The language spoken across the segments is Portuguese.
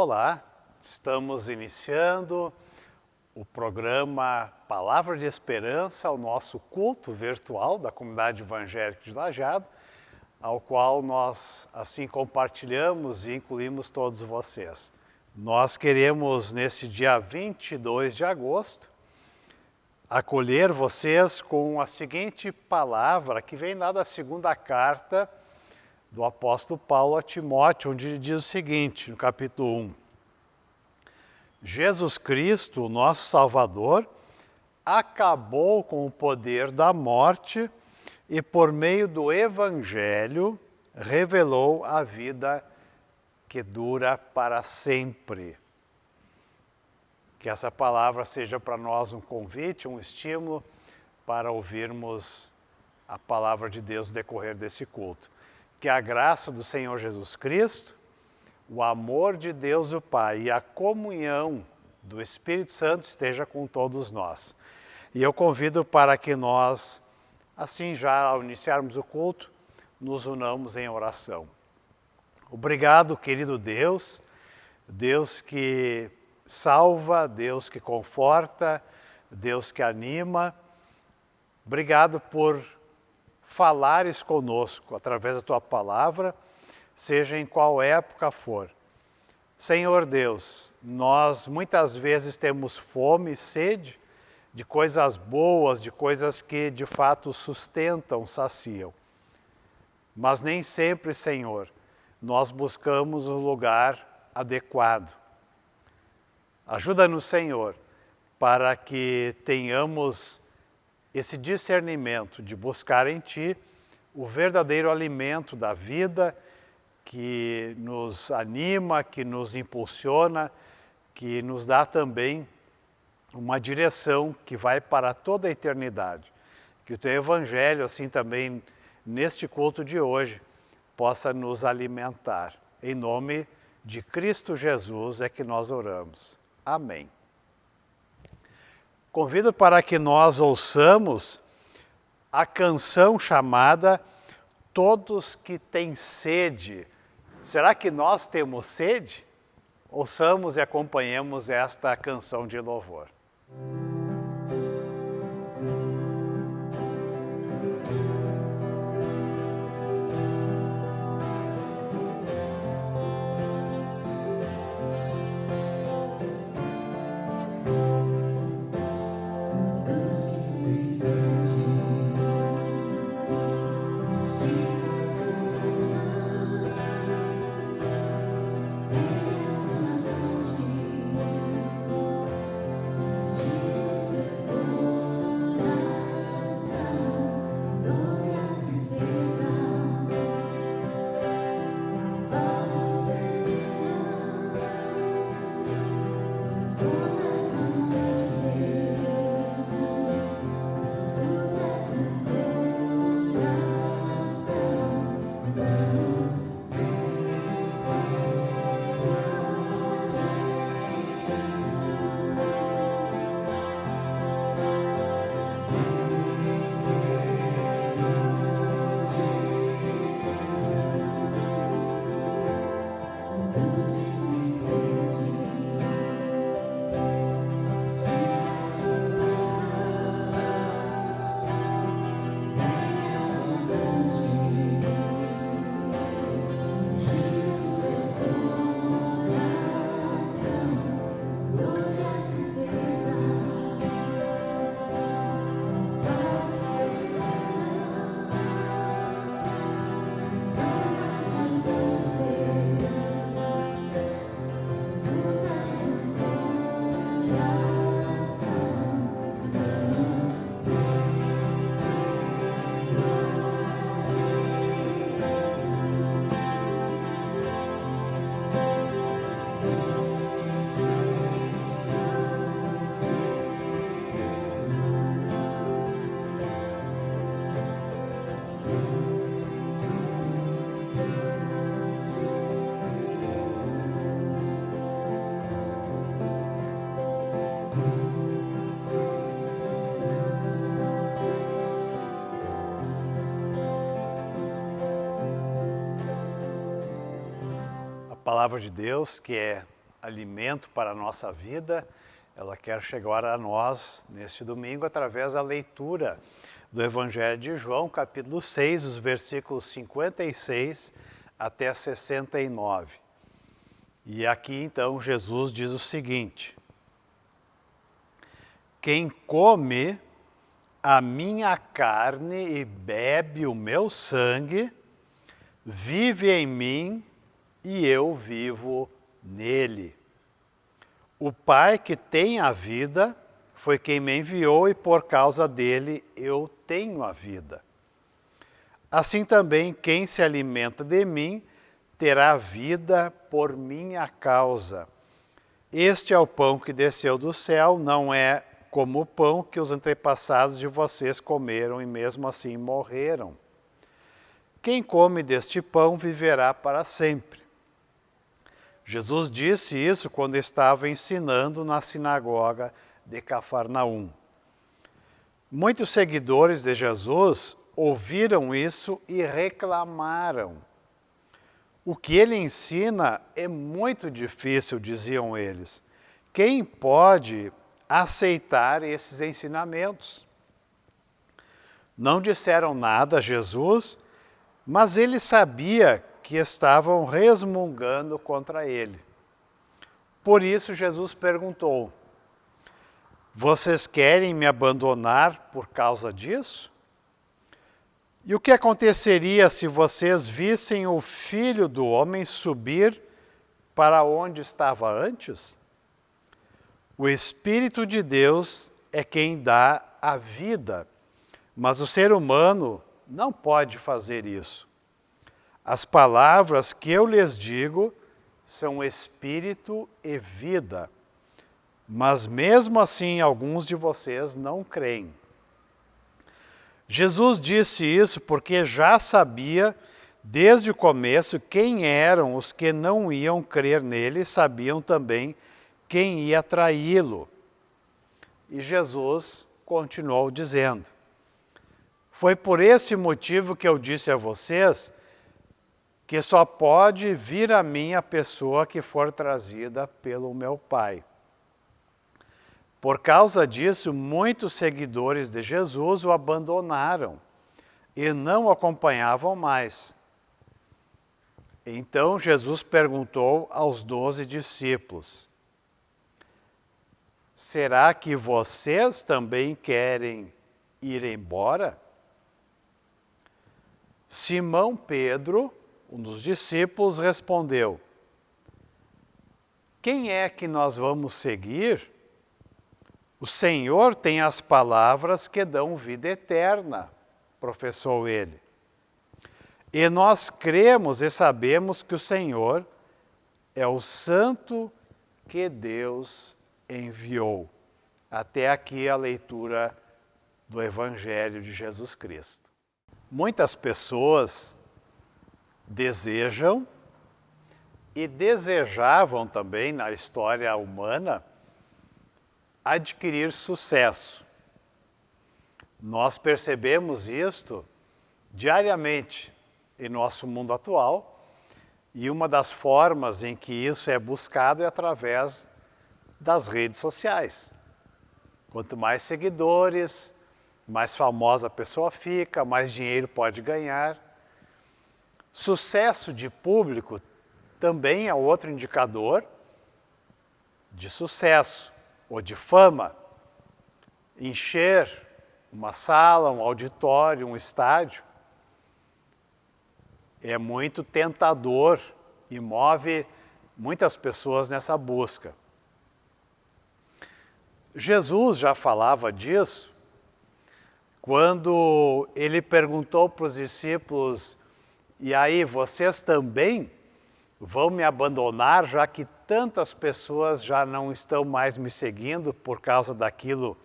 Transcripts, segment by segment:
Olá, estamos iniciando o programa Palavra de Esperança, o nosso culto virtual da Comunidade Evangélica de Lajeado, ao qual nós assim compartilhamos e incluímos todos vocês. Nós queremos, nesse dia 22 de agosto, acolher vocês com a seguinte palavra, que vem lá da segunda carta do apóstolo Paulo a Timóteo, onde ele diz o seguinte, no capítulo 1. Jesus Cristo, nosso Salvador, acabou com o poder da morte e, por meio do Evangelho, revelou a vida que dura para sempre. Que essa palavra seja para nós um convite, um estímulo para ouvirmos a palavra de Deus no decorrer desse culto. Que a graça do Senhor Jesus Cristo, o amor de Deus o Pai e a comunhão do Espírito Santo esteja com todos nós. E eu convido para que nós, assim já ao iniciarmos o culto, nos unamos em oração. Obrigado, querido Deus, Deus que salva, Deus que conforta, Deus que anima. Obrigado por falares conosco através da Tua palavra, seja em qual época for. Senhor Deus, nós muitas vezes temos fome e sede de coisas boas, de coisas que de fato sustentam, saciam. Mas nem sempre, Senhor, nós buscamos o lugar adequado. Ajuda-nos, Senhor, para que tenhamos esse discernimento de buscar em Ti o verdadeiro alimento da vida que nos anima, que nos impulsiona, que nos dá também uma direção que vai para toda a eternidade. Que o Teu Evangelho, assim também neste culto de hoje, possa nos alimentar. Em nome de Cristo Jesus é que nós oramos. Amém. Convido para que nós ouçamos a canção chamada Todos que têm sede. Será que nós temos sede? Ouçamos e acompanhemos esta canção de louvor. palavra de Deus, que é alimento para a nossa vida, ela quer chegar a nós neste domingo através da leitura do Evangelho de João, capítulo 6, os versículos 56 até 69. E aqui então Jesus diz o seguinte: quem come a minha carne e bebe o meu sangue, vive em mim e eu vivo nele. O Pai que tem a vida foi quem me enviou e por causa dele eu tenho a vida. Assim também quem se alimenta de mim terá vida por minha causa. Este é o pão que desceu do céu, não é como o pão que os antepassados de vocês comeram e mesmo assim morreram. Quem come deste pão viverá para sempre. Jesus disse isso quando estava ensinando na sinagoga de Cafarnaum. Muitos seguidores de Jesus ouviram isso e reclamaram. O que ele ensina é muito difícil, diziam eles. Quem pode aceitar esses ensinamentos? Não disseram nada a Jesus, mas ele sabia que estavam resmungando contra ele. Por isso Jesus perguntou: vocês querem me abandonar por causa disso? E o que aconteceria se vocês vissem o Filho do Homem subir para onde estava antes? O Espírito de Deus é quem dá a vida, mas o ser humano não pode fazer isso. As palavras que eu lhes digo são espírito e vida, mas mesmo assim alguns de vocês não creem. Jesus disse isso porque já sabia desde o começo quem eram os que não iam crer nele, sabiam também quem ia traí-lo. E Jesus continuou dizendo: foi por esse motivo que eu disse a vocês que só pode vir a mim a pessoa que for trazida pelo meu Pai. Por causa disso, muitos seguidores de Jesus o abandonaram e não o acompanhavam mais. Então Jesus perguntou aos 12 discípulos: será que vocês também querem ir embora? Simão Pedro, um dos discípulos, respondeu: quem é que nós vamos seguir? O Senhor tem as palavras que dão vida eterna, professou ele. E nós cremos e sabemos que o Senhor é o Santo que Deus enviou. Até aqui a leitura do Evangelho de Jesus Cristo. Muitas pessoas desejam e desejavam também na história humana adquirir sucesso. Nós percebemos isto diariamente em nosso mundo atual e uma das formas em que isso é buscado é através das redes sociais. Quanto mais seguidores, mais famosa a pessoa fica, mais dinheiro pode ganhar. Sucesso de público também é outro indicador de sucesso ou de fama. Encher uma sala, um auditório, um estádio é muito tentador e move muitas pessoas nessa busca. Jesus já falava disso quando ele perguntou para os discípulos: e aí, vocês também vão me abandonar, já que tantas pessoas já não estão mais me seguindo por causa daquilo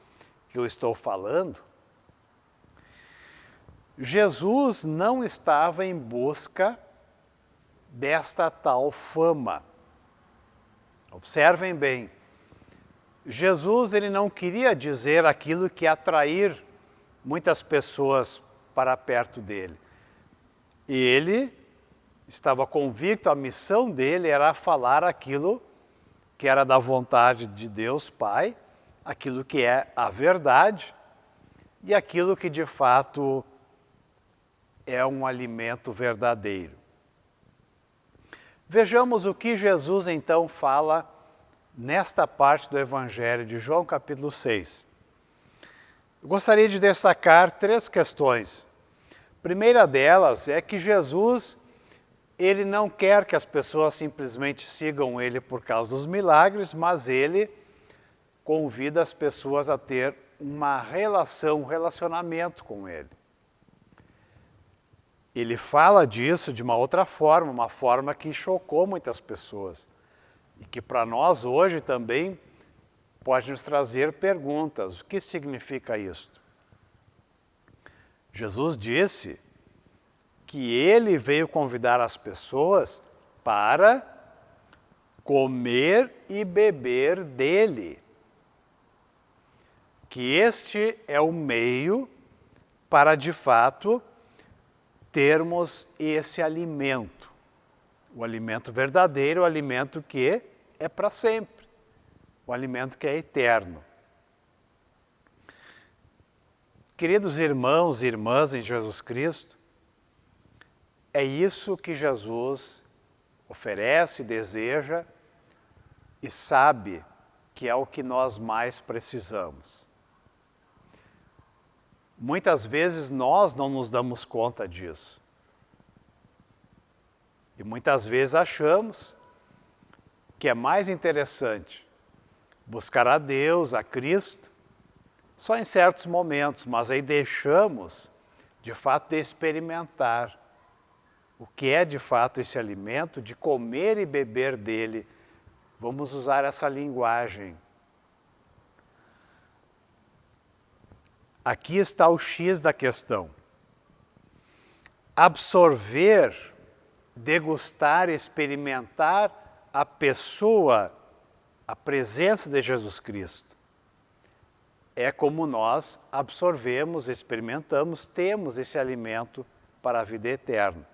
que eu estou falando? Jesus não estava em busca desta tal fama. Observem bem, Jesus ele não queria dizer aquilo que ia atrair muitas pessoas para perto dele. E ele estava convicto, a missão dele era falar aquilo que era da vontade de Deus Pai, aquilo que é a verdade e aquilo que de fato é um alimento verdadeiro. Vejamos o que Jesus então fala nesta parte do Evangelho de João, capítulo 6. Eu gostaria de destacar 3 questões. A primeira delas é que Jesus, ele não quer que as pessoas simplesmente sigam ele por causa dos milagres, mas ele convida as pessoas a ter uma relação, um relacionamento com ele. Ele fala disso de uma outra forma, uma forma que chocou muitas pessoas e que para nós hoje também pode nos trazer perguntas. O que significa isto? Jesus disse que ele veio convidar as pessoas para comer e beber dele. Que este é o meio para, de fato, termos esse alimento. O alimento verdadeiro, o alimento que é para sempre. O alimento que é eterno. Queridos irmãos e irmãs em Jesus Cristo, é isso que Jesus oferece, deseja e sabe que é o que nós mais precisamos. Muitas vezes nós não nos damos conta disso. E muitas vezes achamos que é mais interessante buscar a Deus, a Cristo, só em certos momentos, mas aí deixamos, de fato, de experimentar o que é, de fato, esse alimento, de comer e beber dele. Vamos usar essa linguagem. Aqui está o X da questão. Absorver, degustar, experimentar a pessoa, a presença de Jesus Cristo. É como nós absorvemos, experimentamos, temos esse alimento para a vida eterna.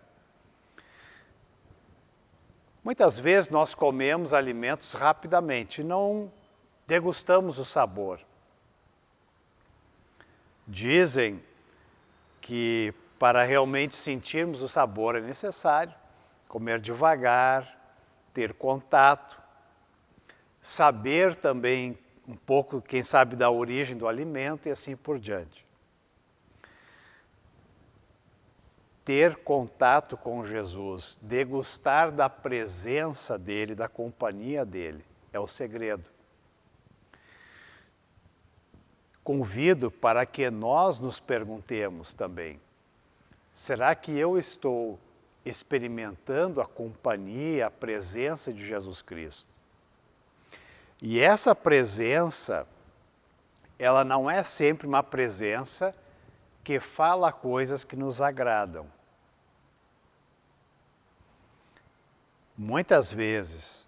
Muitas vezes nós comemos alimentos rapidamente, não degustamos o sabor. Dizem que para realmente sentirmos o sabor é necessário comer devagar, ter contato, saber também um pouco, quem sabe, da origem do alimento e assim por diante. Ter contato com Jesus, degustar da presença dele, da companhia dele, é o segredo. Convido para que nós nos perguntemos também, será que eu estou experimentando a companhia, a presença de Jesus Cristo? E essa presença, ela não é sempre uma presença que fala coisas que nos agradam. Muitas vezes,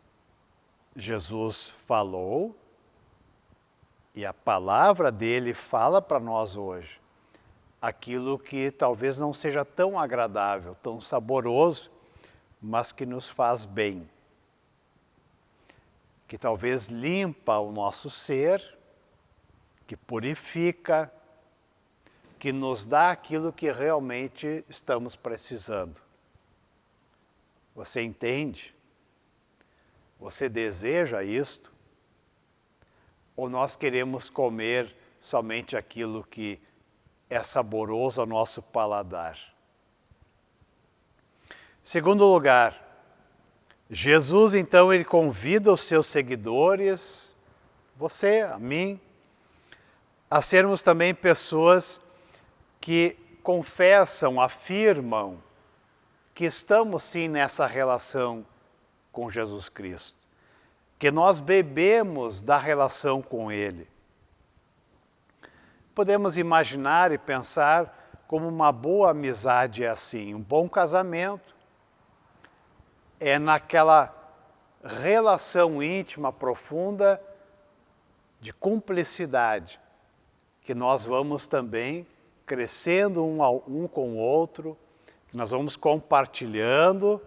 Jesus falou, e a palavra dele fala para nós hoje aquilo que talvez não seja tão agradável, tão saboroso, mas que nos faz bem. Que talvez limpa o nosso ser, que purifica, que nos dá aquilo que realmente estamos precisando. Você entende? Você deseja isto? Ou nós queremos comer somente aquilo que é saboroso ao nosso paladar? Segundo lugar, Jesus então ele convida os seus seguidores, você, a mim, a sermos também pessoas que confessam, afirmam que estamos sim nessa relação com Jesus Cristo. Que nós bebemos da relação com Ele. Podemos imaginar e pensar como uma boa amizade é assim, um bom casamento é naquela relação íntima, profunda, de cumplicidade, que nós vamos também crescendo um com o outro, que nós vamos compartilhando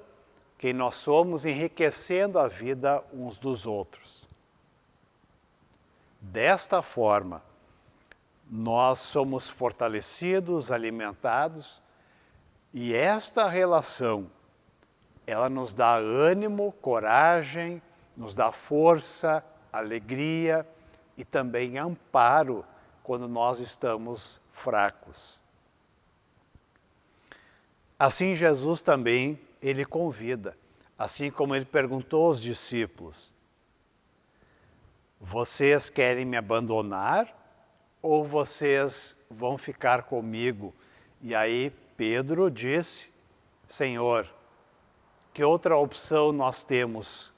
quem nós somos, enriquecendo a vida uns dos outros. Desta forma, nós somos fortalecidos, alimentados, e esta relação, ela nos dá ânimo, coragem, nos dá força, alegria e também amparo quando nós estamos fracos. Assim Jesus também, ele convida, assim como ele perguntou aos discípulos: vocês querem me abandonar ou vocês vão ficar comigo? E aí Pedro disse: Senhor, que outra opção nós temos?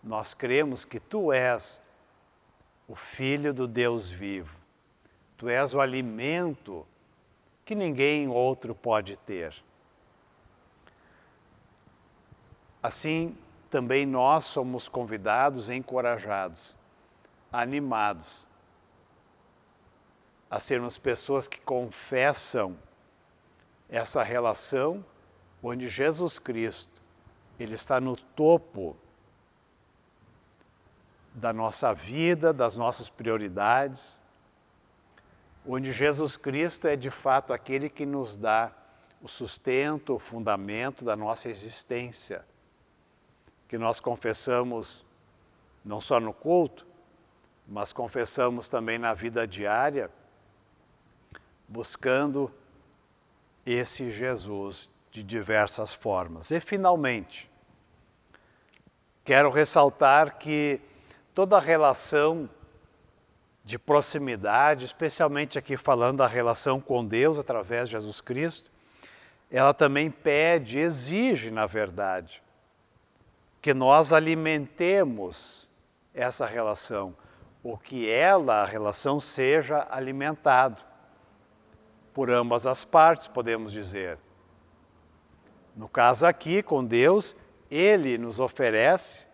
Nós cremos que Tu és o Filho do Deus vivo. Tu és o alimento que ninguém outro pode ter. Assim, também nós somos convidados, encorajados, animados a sermos pessoas que confessam essa relação onde Jesus Cristo, ele está no topo da nossa vida, das nossas prioridades, onde Jesus Cristo é de fato aquele que nos dá o sustento, o fundamento da nossa existência, que nós confessamos não só no culto, mas confessamos também na vida diária, buscando esse Jesus de diversas formas. E finalmente, quero ressaltar que toda relação de proximidade, especialmente aqui falando da relação com Deus através de Jesus Cristo, ela também pede, exige, na verdade, que nós alimentemos essa relação, ou que ela, a relação, seja alimentada por ambas as partes, podemos dizer. No caso aqui, com Deus, Ele nos oferece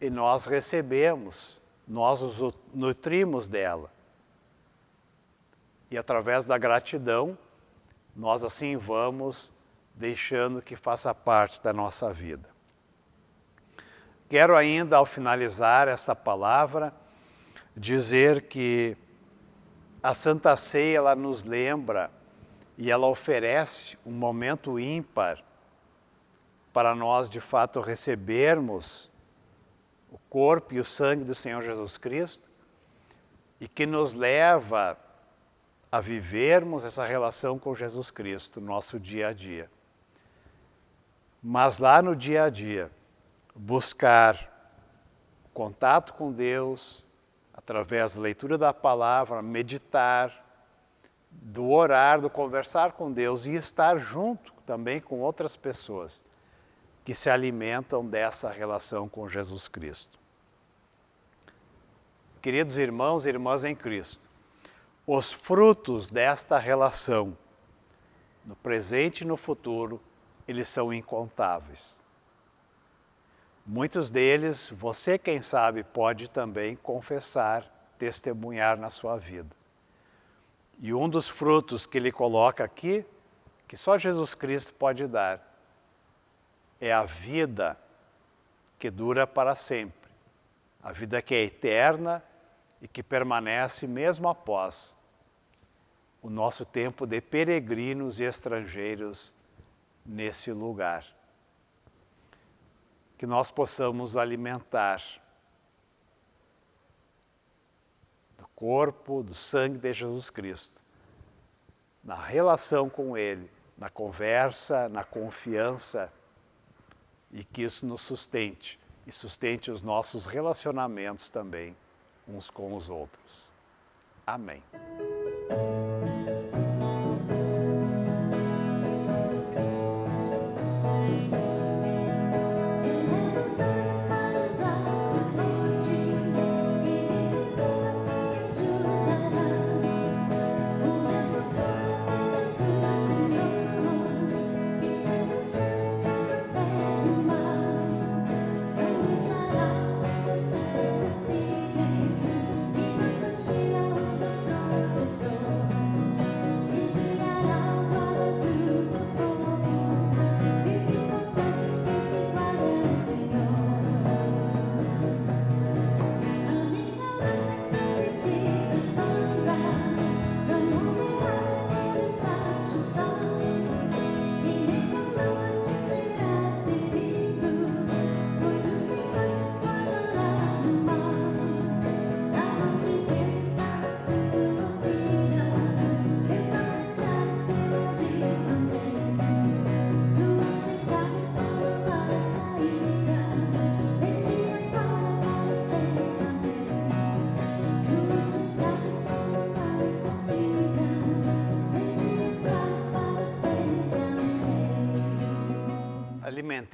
e nós recebemos, nós nos nutrimos dela. E através da gratidão, nós assim vamos deixando que faça parte da nossa vida. Quero ainda, ao finalizar esta palavra, dizer que a Santa Ceia, ela nos lembra e ela oferece um momento ímpar para nós, de fato, recebermos o corpo e o sangue do Senhor Jesus Cristo e que nos leva a vivermos essa relação com Jesus Cristo no nosso dia a dia. Mas lá no dia a dia, buscar contato com Deus, através da leitura da palavra, meditar, do orar, do conversar com Deus e estar junto também com outras pessoas que se alimentam dessa relação com Jesus Cristo. Queridos irmãos e irmãs em Cristo, os frutos desta relação, no presente e no futuro, eles são incontáveis. Muitos deles, você, quem sabe, pode também confessar, testemunhar na sua vida. E um dos frutos que ele coloca aqui, que só Jesus Cristo pode dar, é a vida que dura para sempre. A vida que é eterna e que permanece mesmo após o nosso tempo de peregrinos e estrangeiros nesse lugar. Que nós possamos alimentar do corpo, do sangue de Jesus Cristo, na relação com Ele, na conversa, na confiança, e que isso nos sustente, e sustente os nossos relacionamentos também, uns com os outros. Amém.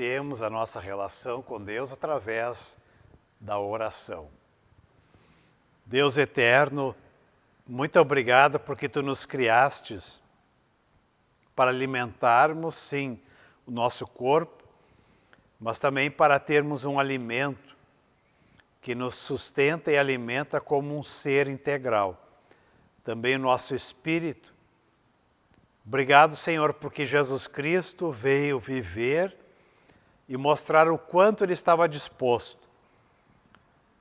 comprometemos a nossa relação com Deus através da oração. Deus eterno, muito obrigado porque Tu nos criastes para alimentarmos, sim, o nosso corpo, mas também para termos um alimento que nos sustenta e alimenta como um ser integral. Também o nosso espírito. Obrigado, Senhor, porque Jesus Cristo veio viver e mostrar o quanto Ele estava disposto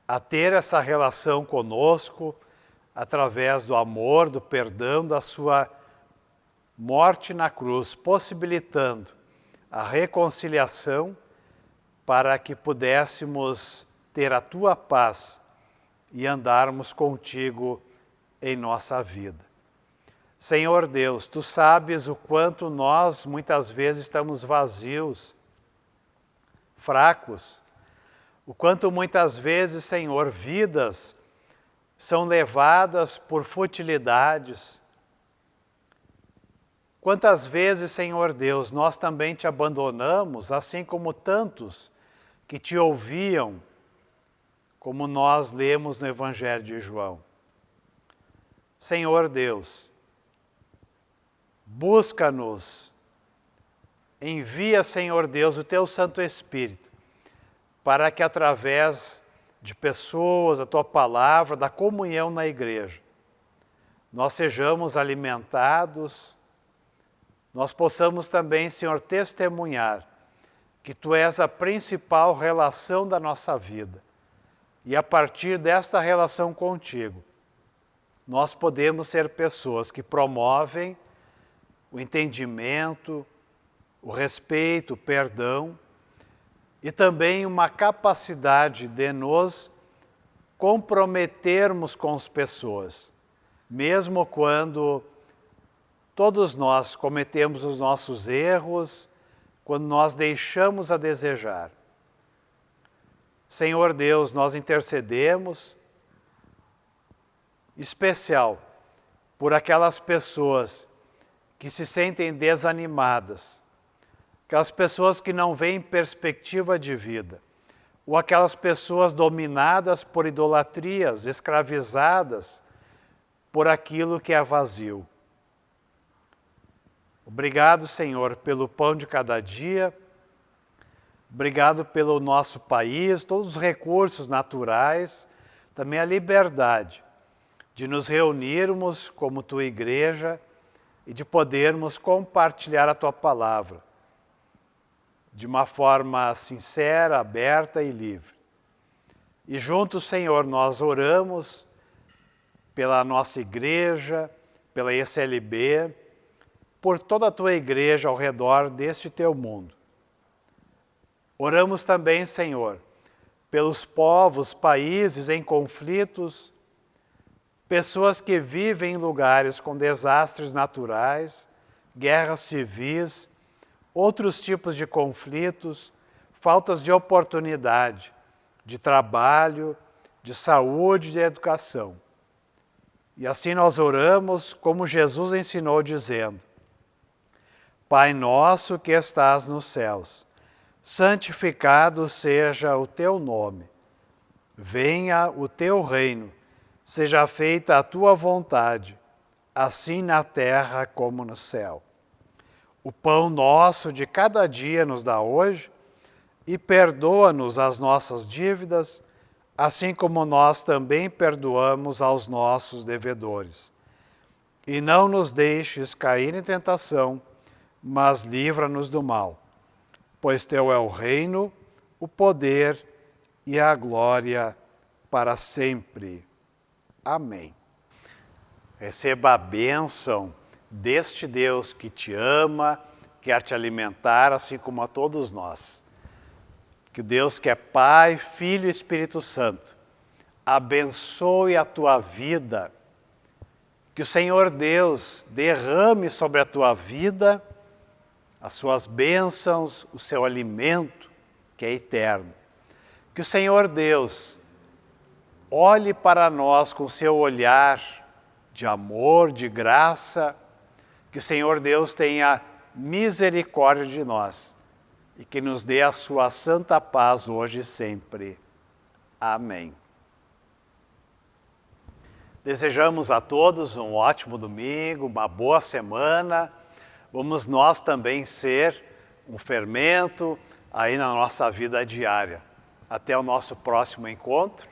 a ter essa relação conosco através do amor, do perdão, da sua morte na cruz, possibilitando a reconciliação para que pudéssemos ter a Tua paz e andarmos contigo em nossa vida. Senhor Deus, Tu sabes o quanto nós muitas vezes estamos vazios, fracos, o quanto muitas vezes, Senhor, vidas são levadas por futilidades. Quantas vezes, Senhor Deus, nós também Te abandonamos, assim como tantos que Te ouviam, como nós lemos no Evangelho de João. Senhor Deus, busca-nos, envia, Senhor Deus, o Teu Santo Espírito, para que através de pessoas, a Tua palavra, da comunhão na igreja, nós sejamos alimentados, nós possamos também, Senhor, testemunhar que Tu és a principal relação da nossa vida. E a partir desta relação contigo, nós podemos ser pessoas que promovem o entendimento, o respeito, o perdão e também uma capacidade de nos comprometermos com as pessoas, mesmo quando todos nós cometemos os nossos erros, quando nós deixamos a desejar. Senhor Deus, nós intercedemos, especial, por aquelas pessoas que se sentem desanimadas, aquelas pessoas que não veem perspectiva de vida, ou aquelas pessoas dominadas por idolatrias, escravizadas por aquilo que é vazio. Obrigado, Senhor, pelo pão de cada dia. Obrigado pelo nosso país, todos os recursos naturais, também a liberdade de nos reunirmos como Tua igreja e de podermos compartilhar a Tua palavra de uma forma sincera, aberta e livre. E juntos, Senhor, nós oramos pela nossa igreja, pela ECLB, por toda a Tua igreja ao redor deste Teu mundo. Oramos também, Senhor, pelos povos, países em conflitos, pessoas que vivem em lugares com desastres naturais, guerras civis, outros tipos de conflitos, faltas de oportunidade, de trabalho, de saúde, de educação. E assim nós oramos como Jesus ensinou, dizendo: Pai nosso que estás nos céus, santificado seja o Teu nome. Venha o Teu reino, seja feita a Tua vontade, assim na terra como no céu. O pão nosso de cada dia nos dá hoje, e perdoa-nos as nossas dívidas, assim como nós também perdoamos aos nossos devedores. E não nos deixes cair em tentação, mas livra-nos do mal. Pois Teu é o reino, o poder e a glória para sempre. Amém. Receba a bênção deste Deus que te ama, quer te alimentar, assim como a todos nós. Que o Deus que é Pai, Filho e Espírito Santo abençoe a tua vida. Que o Senhor Deus derrame sobre a tua vida as suas bênçãos, o seu alimento, que é eterno. Que o Senhor Deus olhe para nós com o seu olhar de amor, de graça, que o Senhor Deus tenha misericórdia de nós e que nos dê a sua santa paz hoje e sempre. Amém. Desejamos a todos um ótimo domingo, uma boa semana. Vamos nós também ser um fermento aí na nossa vida diária. Até o nosso próximo encontro.